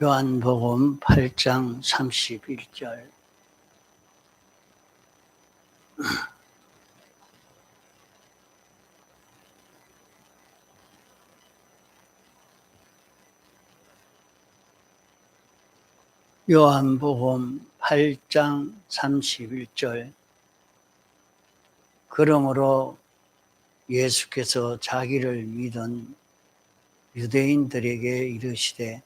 요한복음 8장 31절. 요한복음 8장 31절. 그러므로 예수께서 자기를 믿은 유대인들에게 이르시되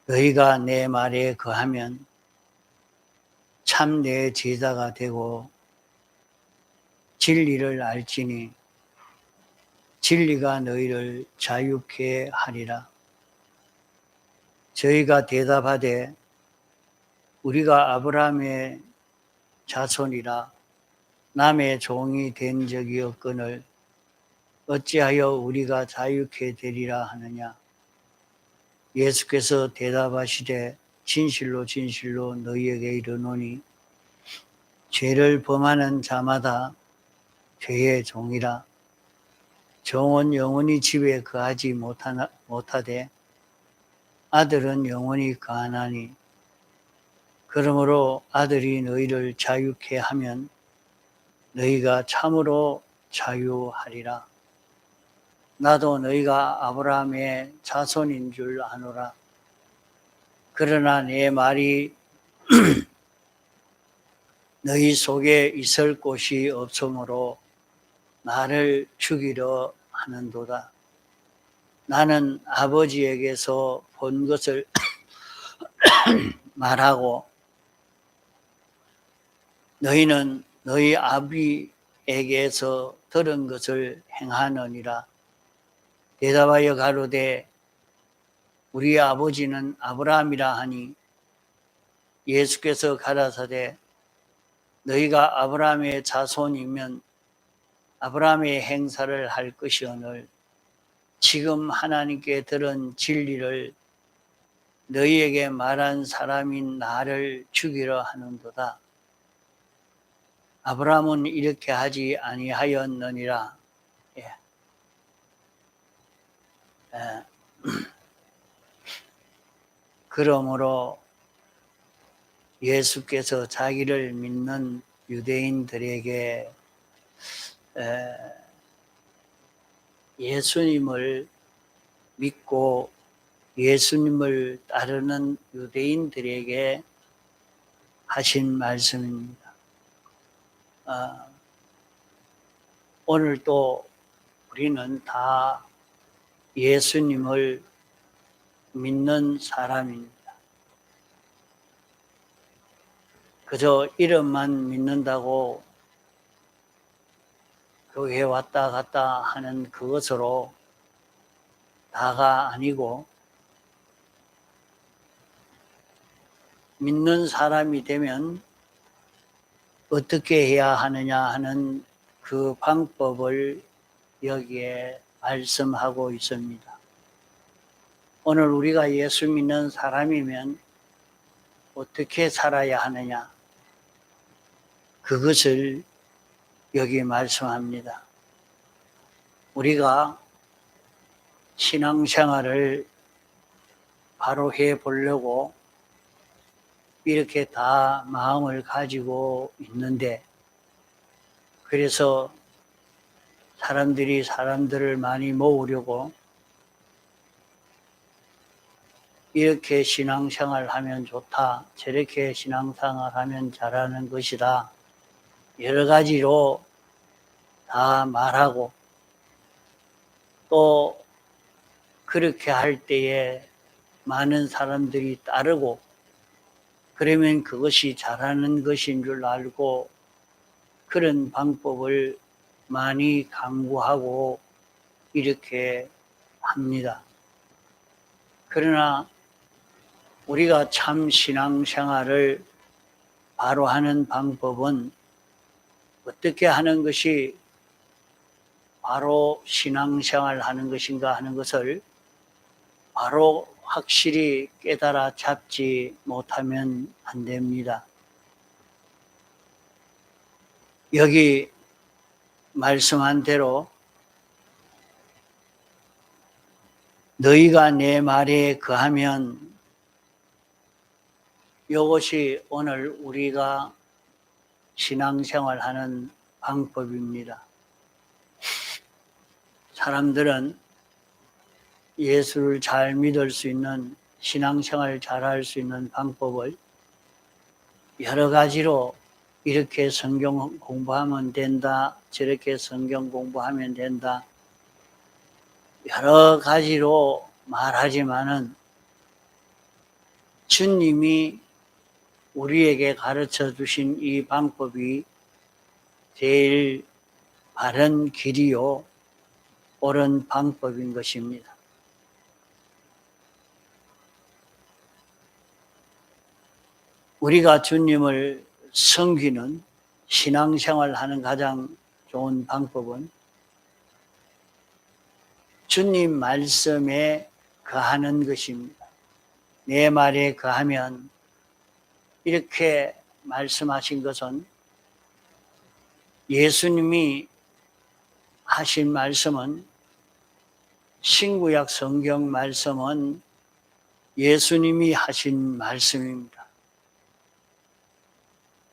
너희가 내 말에 거하면 참 내 제자가 되고 진리를 알지니 진리가 너희를 자유케 하리라. 저희가 대답하되 우리가 아브라함의 자손이라 남의 종이 된 적이 없거늘 어찌하여 우리가 자유케 되리라 하느냐. 예수께서 대답하시되 진실로 진실로 너희에게 이르노니 죄를 범하는 자마다 죄의 종이라. 종은 영원히 집에 거하지 못하되 아들은 영원히 거하나니 그러므로 아들이 너희를 자유케 하면 너희가 참으로 자유하리라. 나도 너희가 아브라함의 자손인 줄 아노라. 그러나 내 말이 너희 속에 있을 곳이 없으므로 나를 죽이려 하는도다. 나는 아버지에게서 본 것을 말하고 너희는 너희 아비에게서 들은 것을 행하느니라. 대답하여 가로되 우리 아버지는 아브라함이라 하니 예수께서 가라사대 너희가 아브라함의 자손이면 아브라함의 행사를 할 것이오늘 지금 하나님께 들은 진리를 너희에게 말한 사람인 나를 죽이려 하는도다. 아브라함은 이렇게 하지 아니하였느니라. 그러므로 예수께서 자기를 믿는 유대인들에게 예수님을 믿고 예수님을 따르는 유대인들에게 하신 말씀입니다. 오늘 또 우리는 다 예수님을 믿는 사람입니다. 그저 이름만 믿는다고 교회 왔다 갔다 하는 그것으로 다가 아니고 믿는 사람이 되면 어떻게 해야 하느냐 하는 그 방법을 여기에 말씀하고 있습니다. 오늘 우리가 예수 믿는 사람이면 어떻게 살아야 하느냐 그것을 여기 말씀합니다. 우리가 신앙생활을 바로 해보려고 이렇게 다 마음을 가지고 있는데 그래서 사람들을 많이 모으려고 이렇게 신앙생활 하면 좋다, 저렇게 신앙생활 하면 잘하는 것이다, 여러 가지로 다 말하고 또 그렇게 할 때에 많은 사람들이 따르고 그러면 그것이 잘하는 것인 줄 알고 그런 방법을 많이 강구하고 이렇게 합니다. 그러나 우리가 참 신앙생활을 바로 하는 방법은 어떻게 하는 것이 바로 신앙생활 하는 것인가 하는 것을 바로 확실히 깨달아 잡지 못하면 안 됩니다. 여기 말씀한 대로 너희가 내 말에 거하면 이것이 오늘 우리가 신앙생활하는 방법입니다. 사람들은 예수를 잘 믿을 수 있는, 신앙생활을 잘할 수 있는 방법을 여러 가지로 이렇게 성경 공부하면 된다, 저렇게 성경 공부하면 된다, 여러 가지로 말하지만은 주님이 우리에게 가르쳐 주신 이 방법이 제일 바른 길이요, 옳은 방법인 것입니다. 우리가 주님을 섬기는, 신앙생활하는 가장 좋은 방법은 주님 말씀에 거하는 것입니다. 내 말에 거하면, 이렇게 말씀하신 것은 예수님이 하신 말씀은, 신구약 성경 말씀은 예수님이 하신 말씀입니다.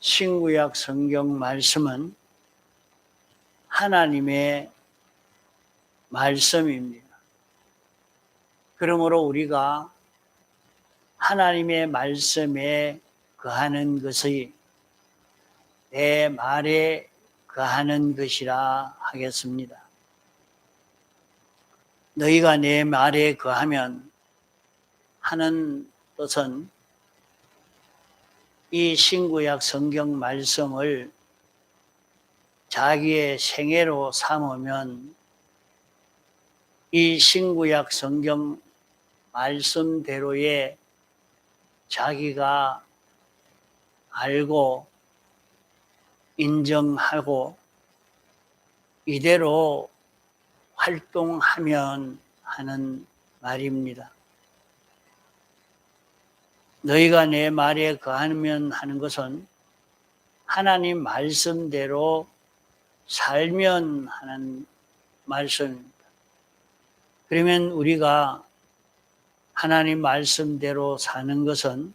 신구약 성경 말씀은 하나님의 말씀입니다. 그러므로 우리가 하나님의 말씀에 거하는 것이 내 말에 거하는 것이라 하겠습니다. 너희가 내 말에 거하면 하는 뜻은 이 신구약 성경 말씀을 자기의 생애로 삼으면 이 신구약 성경 말씀대로의 자기가 알고 인정하고 이대로 활동하면 하는 말입니다. 너희가 내 말에 거하면 하는 것은 하나님 말씀대로 살면 하는 말씀입니다. 그러면 우리가 하나님 말씀대로 사는 것은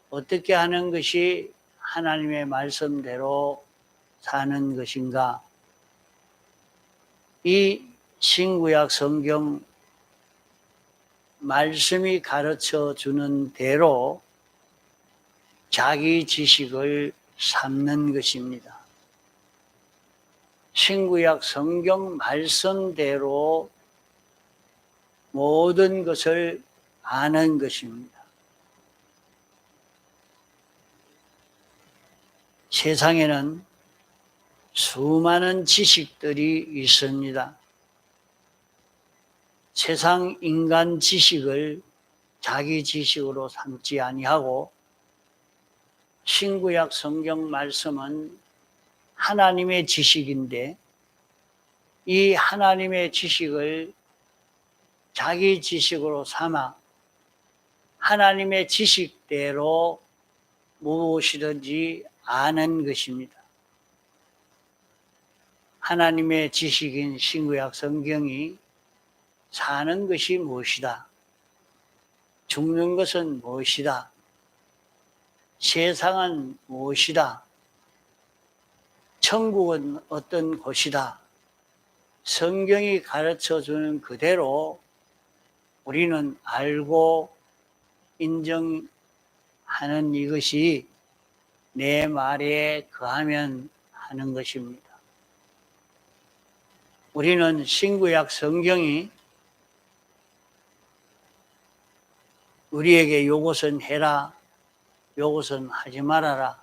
어떻게 하는 것이 하나님의 말씀대로 사는 것인가? 이 신구약 성경 말씀이 가르쳐 주는 대로 자기 지식을 삼는 것입니다. 신구약 성경 말씀대로 모든 것을 아는 것입니다. 세상에는 수많은 지식들이 있습니다. 세상 인간 지식을 자기 지식으로 삼지 아니하고 신구약 성경 말씀은 하나님의 지식인데 이 하나님의 지식을 자기 지식으로 삼아 하나님의 지식대로 무엇이든지 아는 것입니다. 하나님의 지식인 신구약 성경이 사는 것이 무엇이다? 죽는 것은 무엇이다? 세상은 무엇이다? 천국은 어떤 곳이다? 성경이 가르쳐주는 그대로 우리는 알고 인정하는 이것이 내 말에 거하면 하는 것입니다. 우리는 신구약 성경이 우리에게 요것은 해라, 요것은 하지 말아라,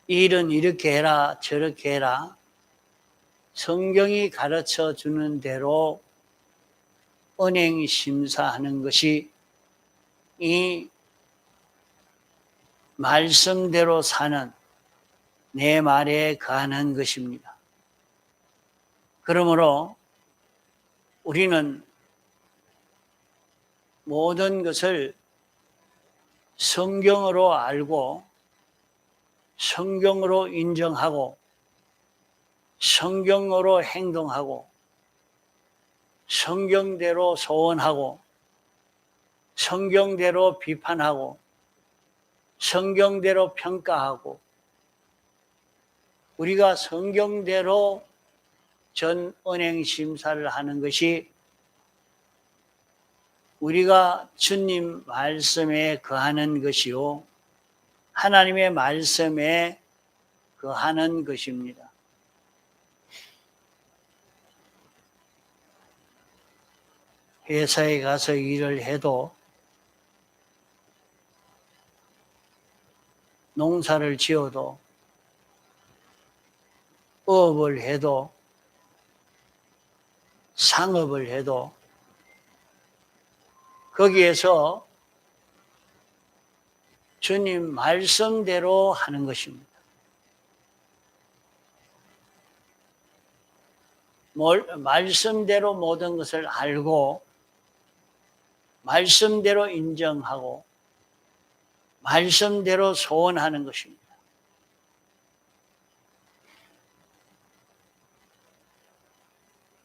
이 일은 이렇게 해라, 저렇게 해라, 성경이 가르쳐 주는 대로 언행 심사하는 것이 이 말씀대로 사는 내 말에 거하는 것입니다. 그러므로 우리는 모든 것을 성경으로 알고 성경으로 인정하고 성경으로 행동하고 성경대로 소원하고 성경대로 비판하고 성경대로 평가하고 우리가 성경대로 전 언행 심사를 하는 것이 우리가 주님 말씀에 거하는 것이요 하나님의 말씀에 거하는 것입니다. 회사에 가서 일을 해도 농사를 지어도 어업을 해도 상업을 해도 거기에서 주님 말씀대로 하는 것입니다. 말씀대로 모든 것을 알고 말씀대로 인정하고 말씀대로 소원하는 것입니다.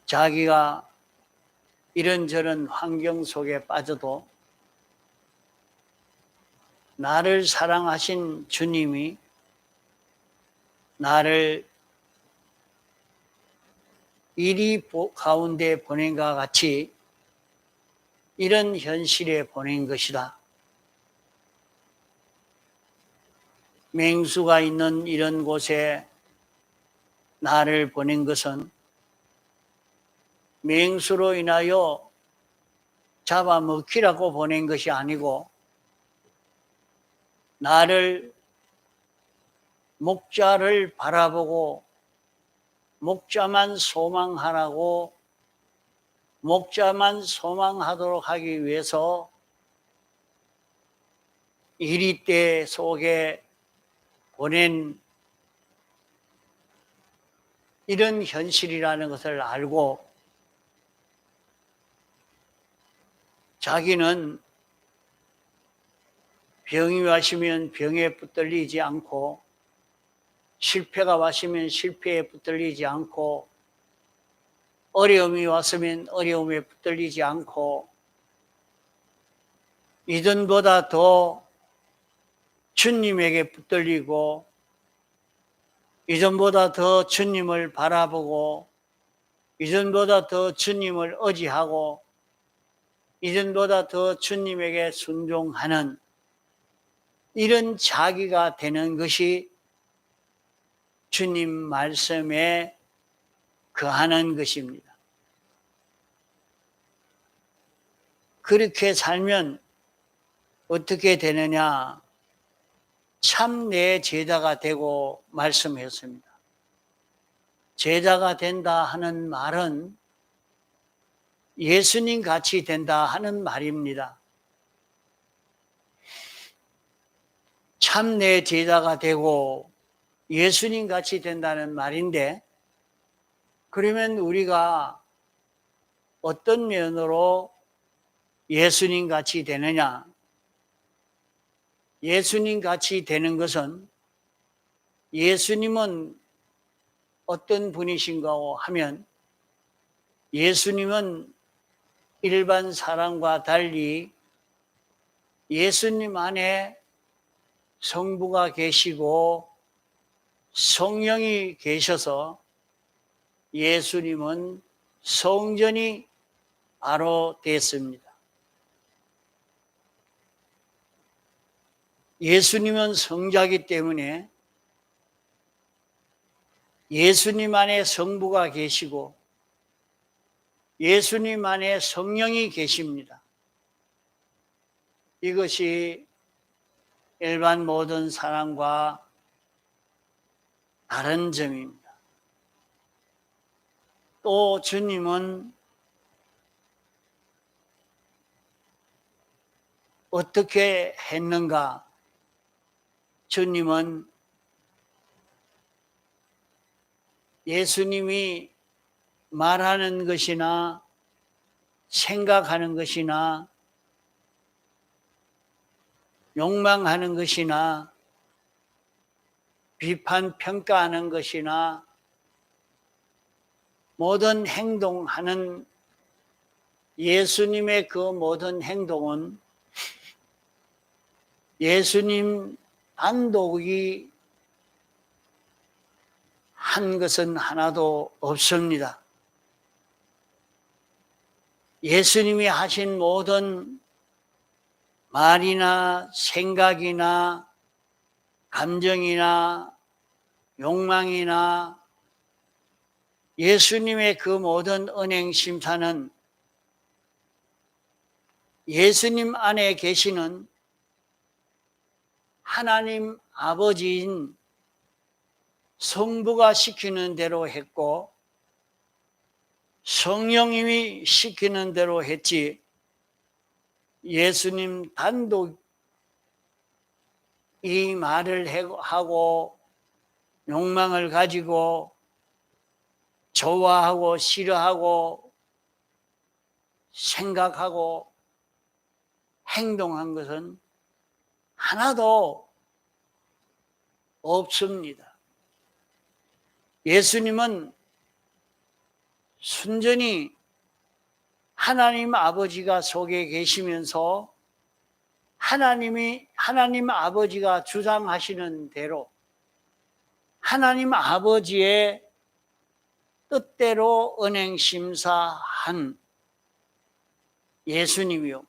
자기가 이런저런 환경 속에 빠져도 나를 사랑하신 주님이 나를 이리 가운데 보낸 것과 같이 이런 현실에 보낸 것이다. 맹수가 있는 이런 곳에 나를 보낸 것은 맹수로 인하여 잡아먹히라고 보낸 것이 아니고 나를 목자를 바라보고 목자만 소망하라고 목자만 소망하도록 하기 위해서 이리때 속에 보낸 이런 현실이라는 것을 알고 자기는 병이 왔으면 병에 붙들리지 않고 실패가 왔으면 실패에 붙들리지 않고 어려움이 왔으면 어려움에 붙들리지 않고 이전보다 더 주님에게 붙들리고 이전보다 더 주님을 바라보고 이전보다 더 주님을 의지하고 이전보다 더 주님에게 순종하는 이런 자기가 되는 것이 주님 말씀에 거하는 것입니다. 그렇게 살면 어떻게 되느냐? 참 내 제자가 되고 말씀했습니다. 제자가 된다 하는 말은 예수님 같이 된다 하는 말입니다. 참 내 제자가 되고 예수님 같이 된다는 말인데 그러면 우리가 어떤 면으로 예수님 같이 되느냐? 예수님 같이 되는 것은 예수님은 어떤 분이신가 하면 예수님은 일반 사람과 달리 예수님 안에 성부가 계시고 성령이 계셔서 예수님은 성전이 바로 됐습니다. 예수님은 성자이기 때문에 예수님 안에 성부가 계시고 예수님 안에 성령이 계십니다. 이것이 일반 모든 사람과 다른 점입니다. 또 주님은 어떻게 했는가? 주님은 예수님이 말하는 것이나 생각하는 것이나 욕망하는 것이나 비판 평가하는 것이나 모든 행동하는 예수님의 그 모든 행동은 예수님 단독이 한 것은 하나도 없습니다. 예수님이 하신 모든 말이나 생각이나 감정이나 욕망이나 예수님의 그 모든 언행 심사는 예수님 안에 계시는 하나님 아버지인 성부가 시키는 대로 했고 성령님이 시키는 대로 했지 예수님 단독 이 말을 하고 욕망을 가지고 좋아하고 싫어하고 생각하고 행동한 것은 하나도 없습니다. 예수님은 순전히 하나님 아버지가 속에 계시면서 하나님 아버지가 주장하시는 대로 하나님 아버지의 뜻대로 언행심사한 예수님이요.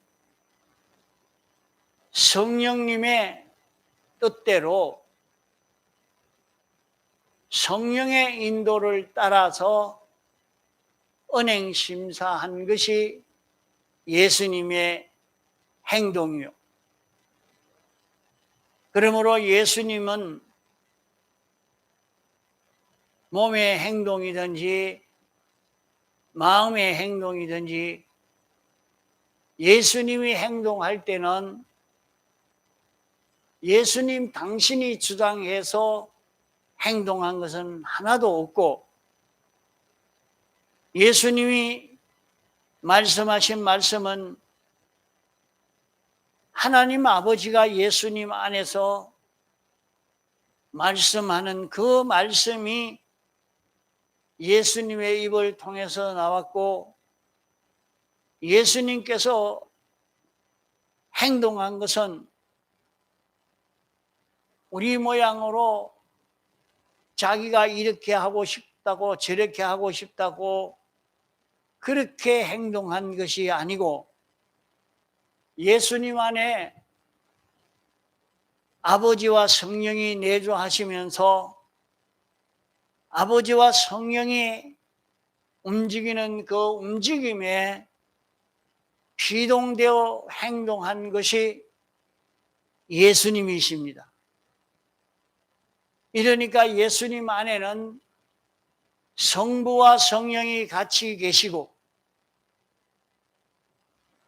성령님의 뜻대로 성령의 인도를 따라서 언행심사한 것이 예수님의 행동이요. 그러므로 예수님은 몸의 행동이든지 마음의 행동이든지 예수님이 행동할 때는 예수님 당신이 주장해서 행동한 것은 하나도 없고 예수님이 말씀하신 말씀은 하나님 아버지가 예수님 안에서 말씀하는 그 말씀이 예수님의 입을 통해서 나왔고 예수님께서 행동한 것은 우리 모양으로 자기가 이렇게 하고 싶다고 저렇게 하고 싶다고 그렇게 행동한 것이 아니고 예수님 안에 아버지와 성령이 내주하시면서 아버지와 성령이 움직이는 그 움직임에 피동되어 행동한 것이 예수님이십니다. 이러니까 예수님 안에는 성부와 성령이 같이 계시고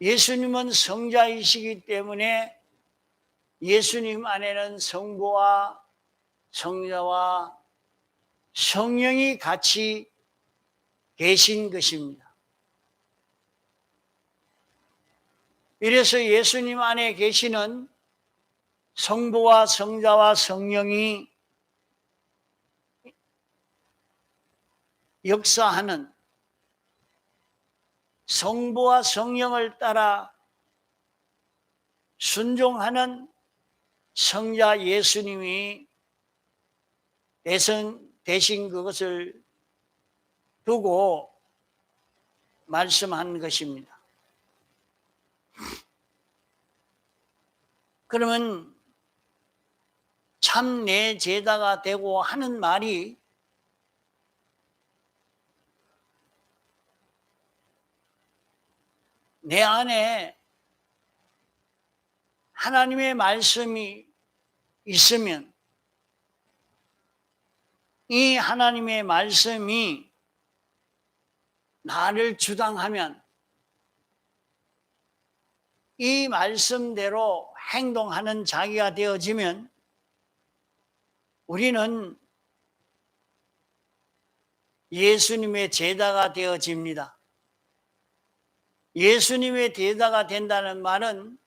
예수님은 성자이시기 때문에 예수님 안에는 성부와 성자와 성령이 같이 계신 것입니다. 이래서 예수님 안에 계시는 성부와 성자와 성령이 역사하는 성부와 성령을 따라 순종하는 성자 예수님이 대신 그것을 두고 말씀한 것입니다. 그러면 참 내 제자가 되고 하는 말이 내 안에 하나님의 말씀이 있으면 이 하나님의 말씀이 나를 주장하면 이 말씀대로 행동하는 자기가 되어지면 우리는 예수님의 제자가 되어집니다. 예수님의 제자가 된다는 말은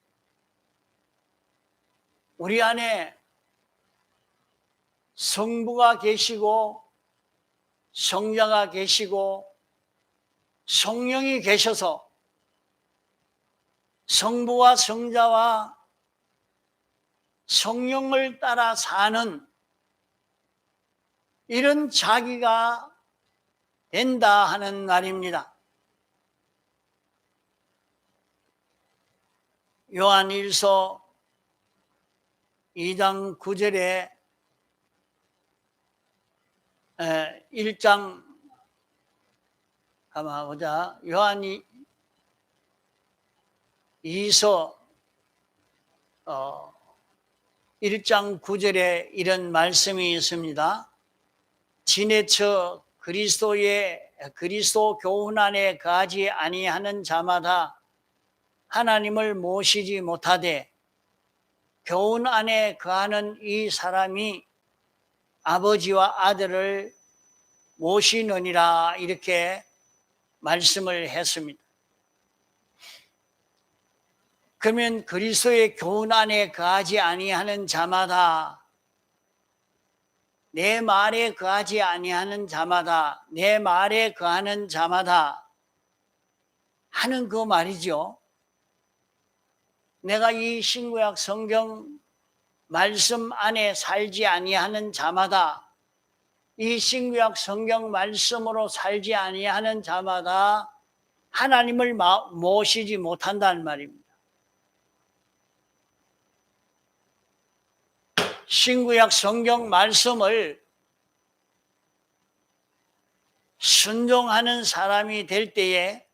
우리 안에 성부가 계시고 성자가 계시고 성령이 계셔서 성부와 성자와 성령을 따라 사는 이런 자기가 된다 하는 말입니다. 요한일서 2장 9절에 1장 가만 보자. 요한이 2서 1장 9절에 이런 말씀이 있습니다. 지내쳐 그리스도 교훈 안에 거하지 아니하는 자마다 하나님을 모시지 못하되 교훈 안에 거하는 이 사람이 아버지와 아들을 모시느니라 이렇게 말씀을 했습니다. 그러면 그리스도의 교훈 안에 거하지 아니하는 자마다 내 말에 거하지 아니하는 자마다 내 말에 거하는 자마다 하는 그 말이죠. 내가 이 신구약 성경 말씀 안에 살지 아니하는 자마다 이 신구약 성경 말씀으로 살지 아니하는 자마다 하나님을 모시지 못한다는 말입니다. 신구약 성경 말씀을 순종하는 사람이 될 때에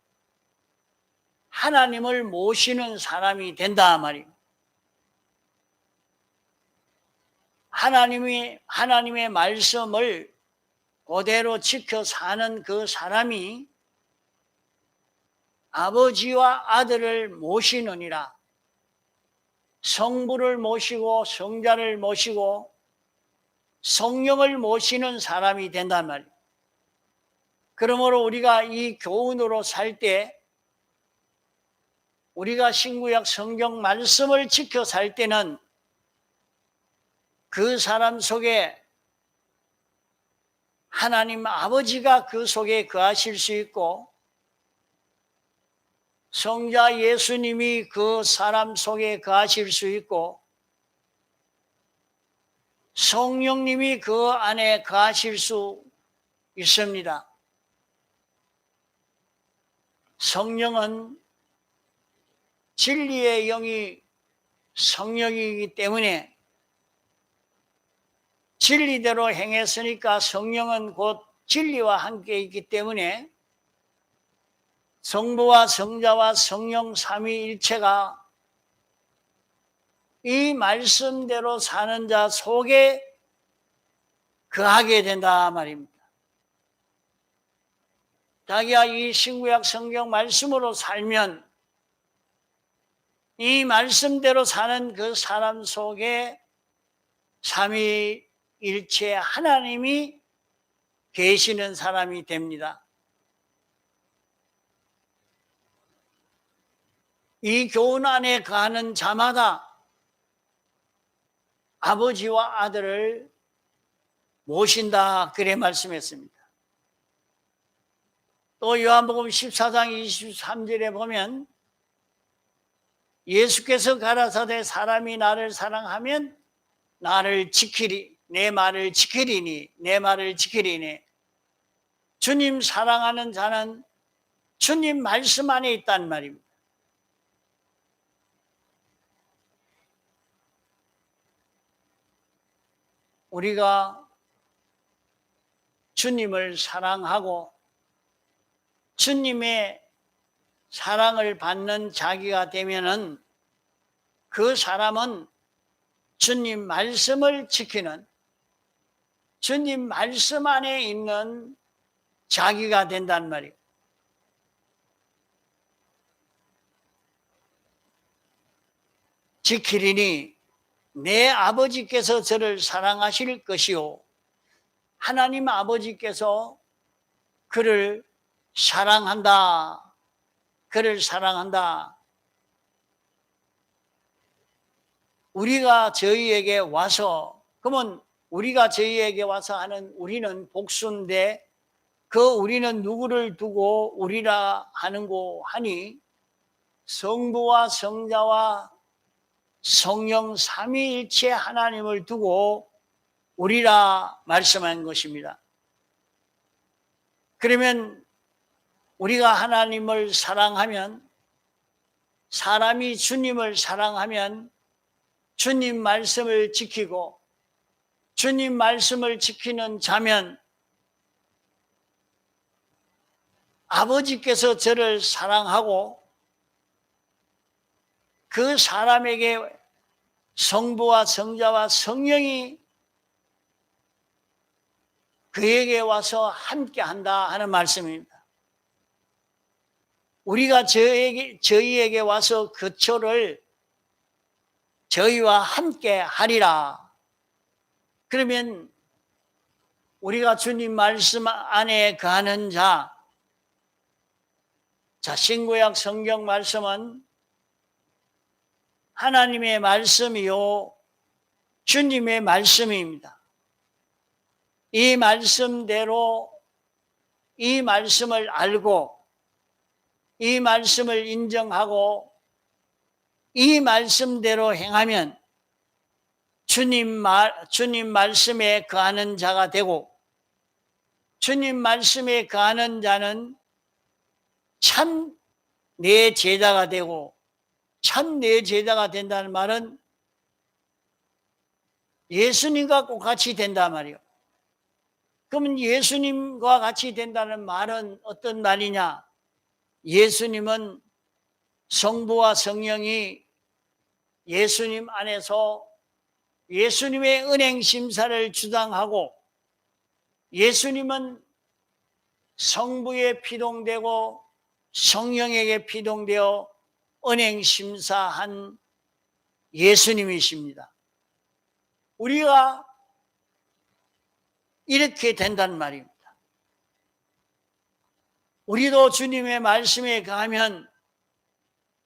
하나님을 모시는 사람이 된다 말입니다. 하나님의 말씀을 그대로 지켜 사는 그 사람이 아버지와 아들을 모시느니라. 성부를 모시고 성자를 모시고 성령을 모시는 사람이 된단 말이에요. 그러므로 우리가 이 교훈으로 살 때 우리가 신구약 성경 말씀을 지켜 살 때는 그 사람 속에 하나님 아버지가 그 속에 거하실 수 있고 성자 예수님이 그 사람 속에 거하실 수 있고 성령님이 그 안에 거하실 수 있습니다. 성령은 진리의 영이 성령이기 때문에 진리대로 행했으니까 성령은 곧 진리와 함께 있기 때문에 성부와 성자와 성령 삼위일체가 이 말씀대로 사는 자 속에 거하게 된다 말입니다. 자기가 이 신구약 성경 말씀으로 살면 이 말씀대로 사는 그 사람 속에 삼위일체 하나님이 계시는 사람이 됩니다. 이 교훈 안에 거하는 자마다 아버지와 아들을 모신다 그래 말씀했습니다. 또 요한복음 14장 23절에 보면 예수께서 가라사대 사람이 나를 사랑하면 나를 지키리 내 말을 지키리니 내 말을 지키리니 주님 사랑하는 자는 주님 말씀 안에 있단 말입니다. 우리가 주님을 사랑하고 주님의 사랑을 받는 자기가 되면은 그 사람은 주님 말씀을 지키는 주님 말씀 안에 있는 자기가 된단 말이에요. 지키리니 내 아버지께서 저를 사랑하실 것이요 하나님 아버지께서 그를 사랑한다. 그를 사랑한다. 우리가 저희에게 와서 그러면 우리가 저희에게 와서 하는 우리는 복수인데 그 우리는 누구를 두고 우리라 하는고 하니 성부와 성자와 성령 삼위일체 하나님을 두고 우리라 말씀한 것입니다. 그러면 우리가 하나님을 사랑하면, 사람이 주님을 사랑하면 주님 말씀을 지키고, 주님 말씀을 지키는 자면 아버지께서 저를 사랑하고 그 사람에게 성부와 성자와 성령이 그에게 와서 함께한다 하는 말씀입니다. 우리가 저희에게 와서 거처를 저희와 함께 하리라. 그러면 우리가 주님 말씀 안에 거하는 자, 신구약 성경 말씀은 하나님의 말씀이요 주님의 말씀입니다. 이 말씀대로 이 말씀을 알고 이 말씀을 인정하고 이 말씀대로 행하면 주님 말씀에 거하는 자가 되고, 주님 말씀에 거하는 자는 참 내 제자가 되고, 참 내 제자가 된다는 말은 예수님과 똑같이 된단 말이에요. 그러면 예수님과 같이 된다는 말은 어떤 말이냐? 예수님은 성부와 성령이 예수님 안에서 예수님의 은행 심사를 주장하고, 예수님은 성부에 피동되고 성령에게 피동되어 은행 심사한 예수님이십니다. 우리가 이렇게 된단 말입니다. 우리도 주님의 말씀에 거하면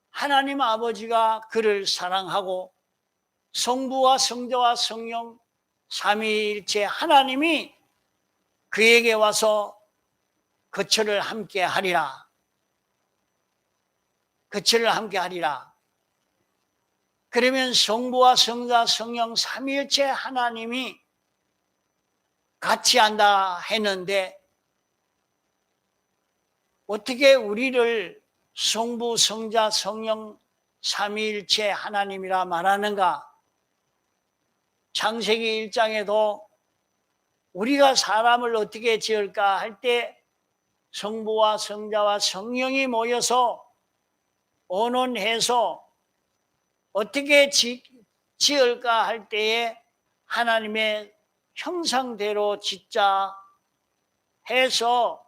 하나님 아버지가 그를 사랑하고 성부와 성자와 성령 삼위일체 하나님이 그에게 와서 거처를 함께 하리라. 거처를 함께 하리라. 그러면 성부와 성자 성령 삼위일체 하나님이 같이 한다 했는데, 어떻게 우리를 성부, 성자, 성령 삼위일체 하나님이라 말하는가? 창세기 1장에도 우리가 사람을 어떻게 지을까 할 때 성부와 성자와 성령이 모여서 언론해서 어떻게 지을까 할 때에 하나님의 형상대로 짓자 해서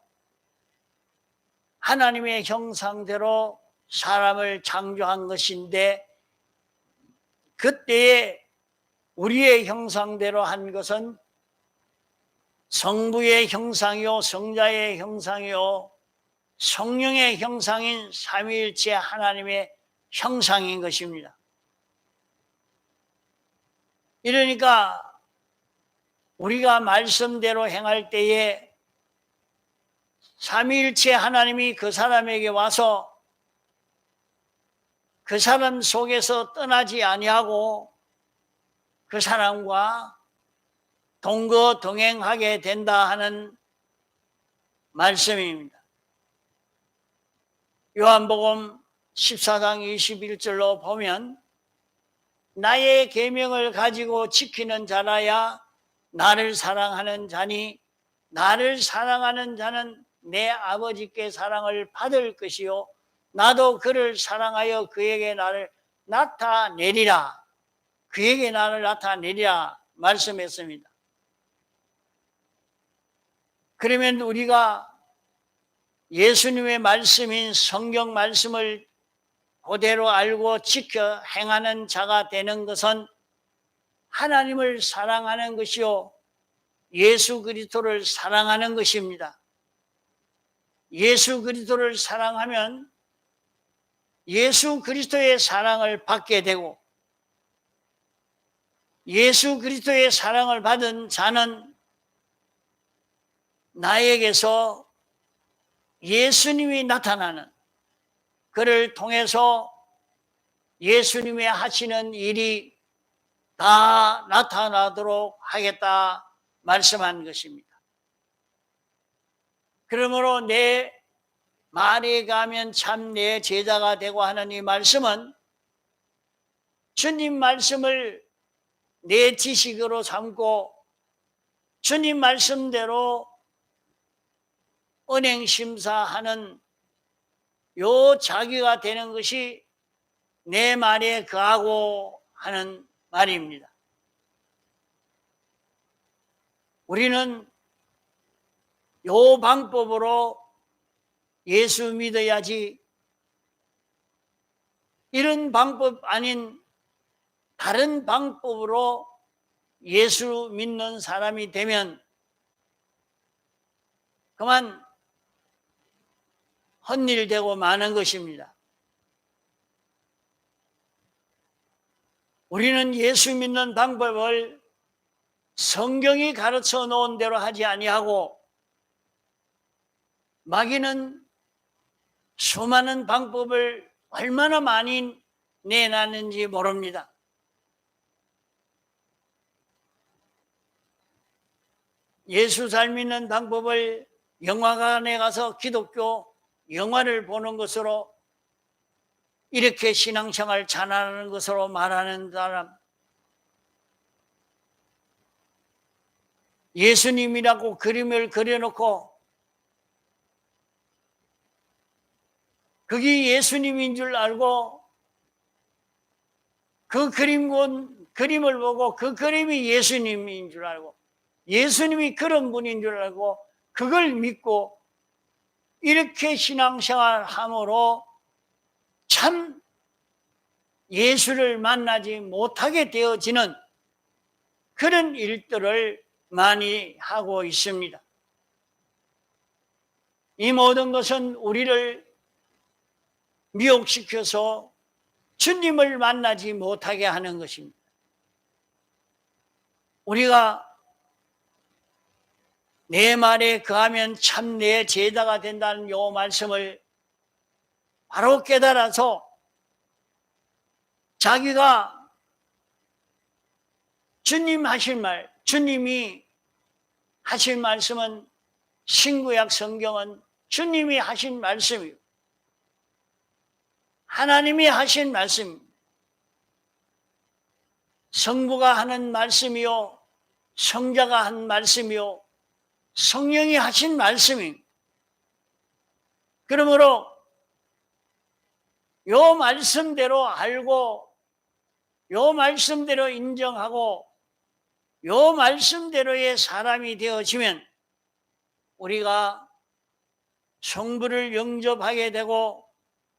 하나님의 형상대로 사람을 창조한 것인데, 그때에 우리의 형상대로 한 것은 성부의 형상이요 성자의 형상이요 성령의 형상인 삼위일체 하나님의 형상인 것입니다. 이러니까 우리가 말씀대로 행할 때에 삼위일체 하나님이 그 사람에게 와서 그 사람 속에서 떠나지 아니하고 그 사람과 동거동행하게 된다 하는 말씀입니다. 요한복음 14장 21절로 보면 나의 계명을 가지고 지키는 자라야 나를 사랑하는 자니, 나를 사랑하는 자는 내 아버지께 사랑을 받을 것이요 나도 그를 사랑하여 그에게 나를 나타내리라. 그에게 나를 나타내리라 말씀했습니다. 그러면 우리가 예수님의 말씀인 성경 말씀을 그대로 알고 지켜 행하는 자가 되는 것은 하나님을 사랑하는 것이요 예수 그리스도를 사랑하는 것입니다. 예수 그리스도를 사랑하면 예수 그리스도의 사랑을 받게 되고, 예수 그리스도의 사랑을 받은 자는 나에게서 예수님이 나타나는, 그를 통해서 예수님이 하시는 일이 다 나타나도록 하겠다 말씀한 것입니다. 그러므로 내 말에 가면 참 내 제자가 되고 하는 이 말씀은 주님 말씀을 내 지식으로 삼고 주님 말씀대로 언행심사하는 요 자기가 되는 것이 내 말에 거하고 하는 말입니다. 우리는 요 방법으로 예수 믿어야지 이런 방법 아닌 다른 방법으로 예수 믿는 사람이 되면 그만 헛일되고 많은 것입니다. 우리는 예수 믿는 방법을 성경이 가르쳐 놓은 대로 하지 아니하고 마귀는 수많은 방법을 얼마나 많이 내놨는지 모릅니다. 예수 잘 믿는 방법을 영화관에 가서 기독교 영화를 보는 것으로 이렇게 신앙생활 잘하는 것으로 말하는 사람, 예수님이라고 그림을 그려놓고 그게 예수님인 줄 알고 그 그림을 보고 그 그림이 예수님인 줄 알고 예수님이 그런 분인 줄 알고 그걸 믿고 이렇게 신앙생활 함으로 참 예수를 만나지 못하게 되어지는 그런 일들을 많이 하고 있습니다. 이 모든 것은 우리를 미혹시켜서 주님을 만나지 못하게 하는 것입니다. 우리가 내 말에 거하면 참 내 제자가 된다는 요 말씀을 바로 깨달아서 자기가 주님 하신 말, 주님이 하신 말씀은 신구약 성경은 주님이 하신 말씀이요. 하나님이 하신 말씀, 성부가 하는 말씀이요, 성자가 한 말씀이요, 성령이 하신 말씀입니다. 그러므로 요 말씀대로 알고 요 말씀대로 인정하고 요 말씀대로의 사람이 되어지면 우리가 성부를 영접하게 되고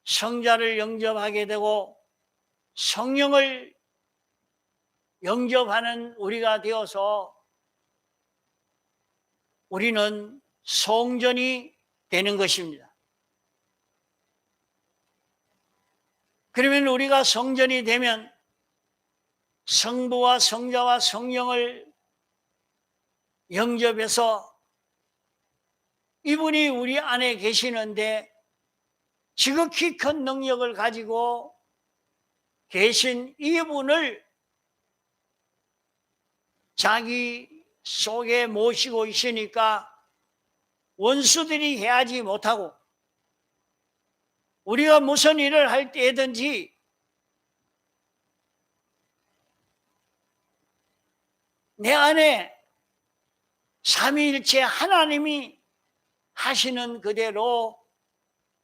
성자를 영접하게 되고 성령을 영접하는 우리가 되어서 우리는 성전이 되는 것입니다. 그러면 우리가 성전이 되면 성부와 성자와 성령을 영접해서 이분이 우리 안에 계시는데 지극히 큰 능력을 가지고 계신 이분을 자기 속에 모시고 있으니까 원수들이 해하지 못하고 우리가 무슨 일을 할 때든지 내 안에 삼위일체 하나님이 하시는 그대로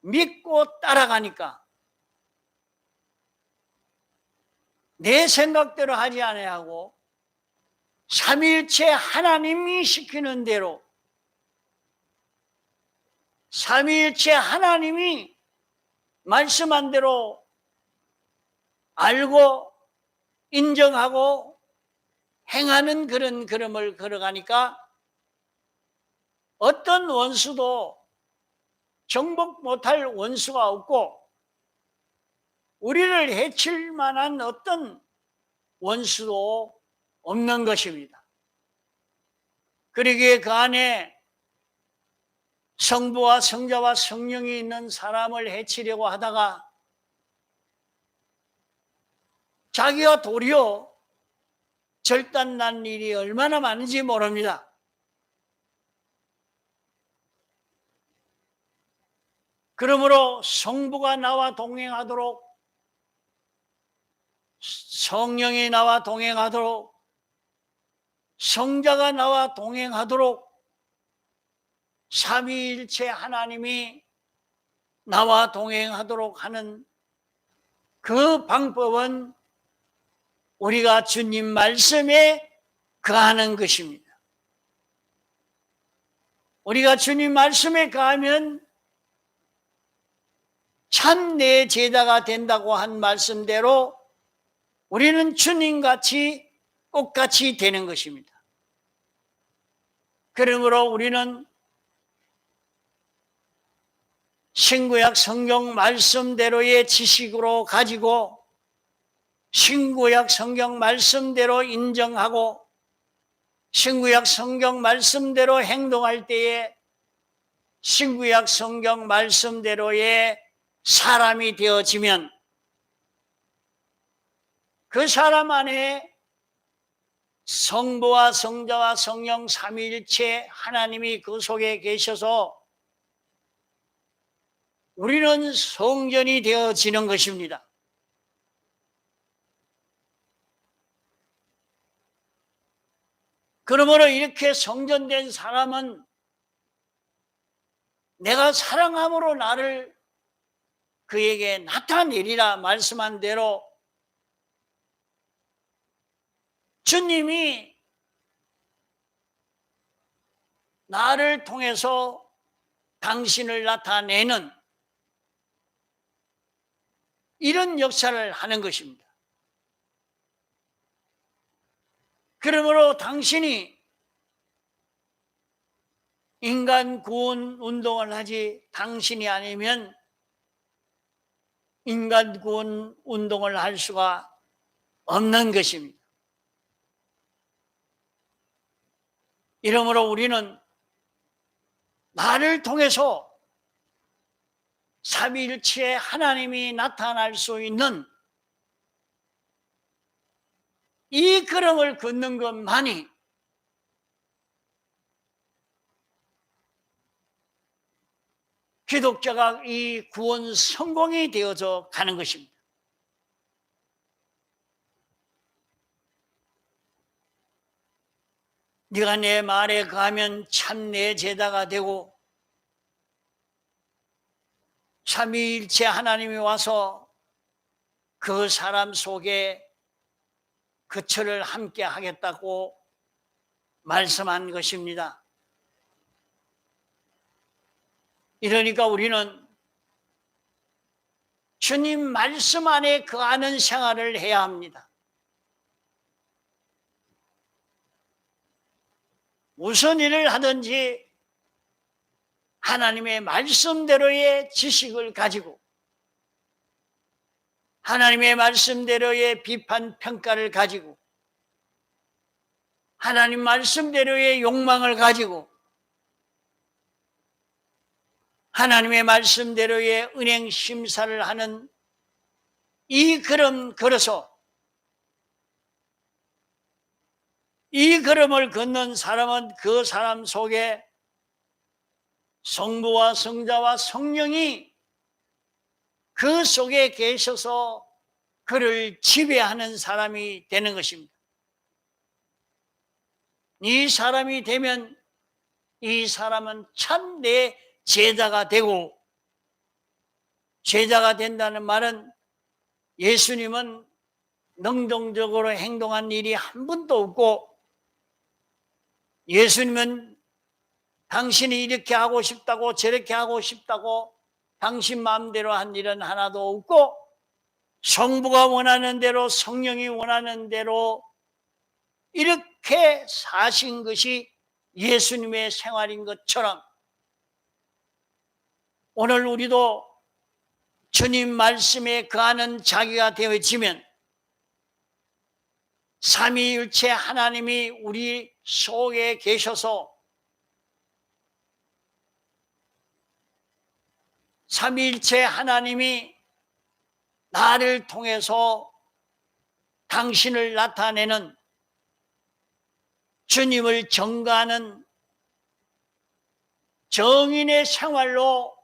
믿고 따라가니까 내 생각대로 하지 아니하고 삼위일체 하나님이 시키는 대로 삼위일체 하나님이 말씀한 대로 알고 인정하고 행하는 그런 걸음을 걸어가니까 어떤 원수도 정복 못할 원수가 없고 우리를 해칠 만한 어떤 원수도 없는 것입니다. 그러기에 그 안에 성부와 성자와 성령이 있는 사람을 해치려고 하다가 자기가 도리어 절단난 일이 얼마나 많은지 모릅니다. 그러므로 성부가 나와 동행하도록, 성령이 나와 동행하도록, 성자가 나와 동행하도록, 삼위일체 하나님이 나와 동행하도록 하는 그 방법은 우리가 주님 말씀에 거하는 것입니다. 우리가 주님 말씀에 거하면 참 내 제자가 된다고 한 말씀대로 우리는 주님같이 똑같이 되는 것입니다. 그러므로 우리는 신구약 성경 말씀대로의 지식으로 가지고 신구약 성경 말씀대로 인정하고 신구약 성경 말씀대로 행동할 때에 신구약 성경 말씀대로의 사람이 되어지면 그 사람 안에 성부와 성자와 성령 삼위일체 하나님이 그 속에 계셔서 우리는 성전이 되어지는 것입니다. 그러므로 이렇게 성전된 사람은 내가 사랑함으로 나를 그에게 나타내리라 말씀한 대로 주님이 나를 통해서 당신을 나타내는 이런 역사를 하는 것입니다. 그러므로 당신이 인간 구원 운동을 하지 당신이 아니면 인간 구원 운동을 할 수가 없는 것입니다. 이러므로 우리는 나를 통해서 삼위일체의 하나님이 나타날 수 있는 이 걸음을 걷는 것만이 기독자가 이 구원 성공이 되어져 가는 것입니다. 네가 내 말에 거하면 참 내 제자가 되고 삼위일체 하나님이 와서 그 사람 속에 그처를 함께 하겠다고 말씀한 것입니다. 이러니까 우리는 주님 말씀 안에 거하는 생활을 해야 합니다. 무슨 일을 하든지 하나님의 말씀대로의 지식을 가지고 하나님의 말씀대로의 비판 평가를 가지고 하나님 말씀대로의 욕망을 가지고 하나님의 말씀대로의 은행 심사를 하는 이 걸음 걸어서 이 걸음을 걷는 사람은 그 사람 속에 성부와 성자와 성령이 그 속에 계셔서 그를 지배하는 사람이 되는 것입니다. 이 사람이 되면 이 사람은 참 내 제자가 되고, 제자가 된다는 말은 예수님은 능동적으로 행동한 일이 한 번도 없고 예수님은 당신이 이렇게 하고 싶다고 저렇게 하고 싶다고 당신 마음대로 한 일은 하나도 없고 성부가 원하는 대로 성령이 원하는 대로 이렇게 사신 것이 예수님의 생활인 것처럼 오늘 우리도 주님 말씀에 거하는 자기가 되어지면 삼위일체 하나님이 우리 속에 계셔서 삼위일체 하나님이 나를 통해서 당신을 나타내는 주님을 전가하는 정인의 생활로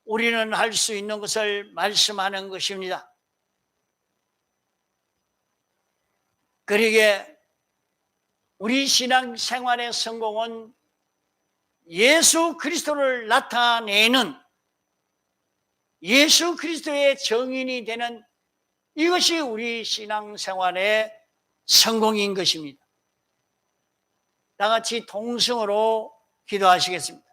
우리는 할 수 있는 것을 말씀하는 것입니다. 그러기에 우리 신앙 생활의 성공은 예수 그리스도를 나타내는, 예수 그리스도의 정인이 되는 이것이 우리 신앙 생활의 성공인 것입니다. 다 같이 동성으로 기도하시겠습니다.